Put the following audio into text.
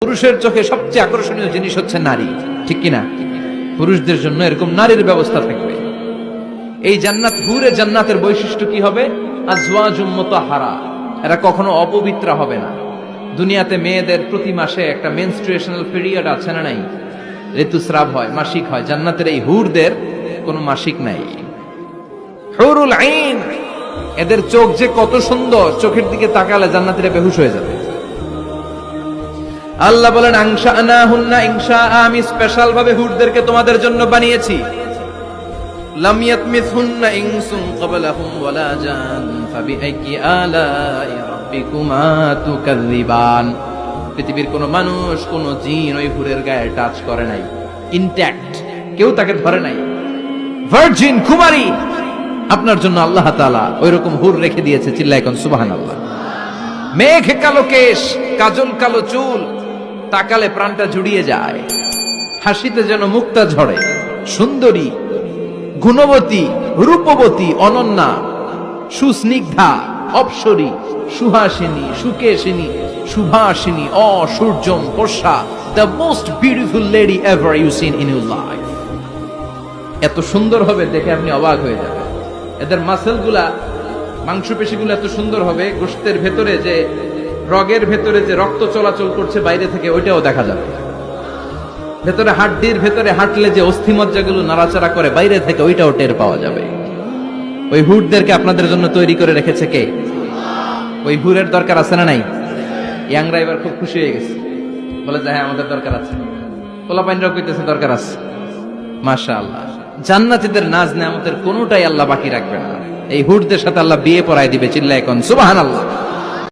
পুরুষের চোখে সবচেয়ে আকর্ষণীয় জিনিস হচ্ছে নারী, ঠিক কিনা? পুরুষদের জন্য এরকম নারীর ব্যবস্থা থাকবে। এই জান্নাত, হুরে জান্নাতের বৈশিষ্ট্য কি হবে? আজওয়াজুম মুতাহহারা, এরা কখনো অপবিত্র হবে না। দুনিয়াতে মেয়েদের প্রতি মাসে একটা মেনস্ট্রুয়েশনাল পিরিয়ড আছে না নাই? ঋতুস্রাব হয়, মাসিক হয়। জান্নাতের এই হুরদের কোনো মাসিক নাই। হুরুল আইন, এদের চোখ যে কত সুন্দর, চোখের দিকে তাকালে জান্নাতীরা বেহুশ হয়ে যাবে। আল্লাহ বলেন আনশাআনাহুন্না ইনশা, আমি স্পেশাল ভাবে হুরদেরকে তোমাদের জন্য বানিয়েছি। লাম ইয়াতমিসহুন্না ইনসুন ক্বাবলাহুম ওয়ালা জান ফাবিআইয়ি আলাই রাব্বিকুমা তুকাযযিবান। পৃথিবীর কোন মানুষ, কোন জিন ওই হুরের গায়ে টাচ করে নাই, ইনট্যাক্ট, কেউ তাকে ধরে নাই। ভার্জিন, কুমারী, আপনার জন্য আল্লাহ তাআলা ওইরকম হুর রেখে দিয়েছে। চিল্লায় কোন সুবহানাল্লাহ। মেঘ কালো কেশ, কাজল কালো চুল, তাকালে প্রাণটা জুড়িয়ে যায়। হাসিতে যেন মুক্তা ঝরে। সুন্দরী, গুণবতী, রূপবতী, অনন্যা, সুস্নিগ্ধা, অপ্সরী, সুহাসিনী, সুকেশিনী, সুভাষিনী, অসূর্যম পোষা, the most beautiful lady ever you seen in your life. এত সুন্দর হবে, দেখে আপনি অবাক হয়ে যাবেন। এদের মাসেল গুলা, মাংসপেশিগুলো এত সুন্দর হবে, গোশতের ভেতরে যে রগের ভেতরে যে রক্ত চলাচল করছে বাইরে থেকে, ওইটাও দেখা যাবে। ভেতরে হাড্ডির ভেতরে হাঁটলে যে অস্থিমজ্জাগুলো নাড়াচাড়া করে বাইরে থেকে, ওইটাও টের পাওয়া যাবে। ওই হুরদেরকে আপনাদের জন্য তৈরি করে রেখেছে কে? ওই হুরের দরকার আছে না নাই? ইয়াংরা এবার খুব খুশি হয়ে গেছে, বলে যে হ্যাঁ আমাদের দরকার আছে। পোলাপাইনরাও কইতেছে দরকার আছে। মাশাআল্লাহ, জান্নাতীদের নাজ নেয়ামতের কোনোটাই আল্লাহ বাকি রাখবে না। এই হুরদের সাথে আল্লাহ বিয়ে পড়ায় দিবে। চিল্লায় কোন সুবহানাল্লাহ।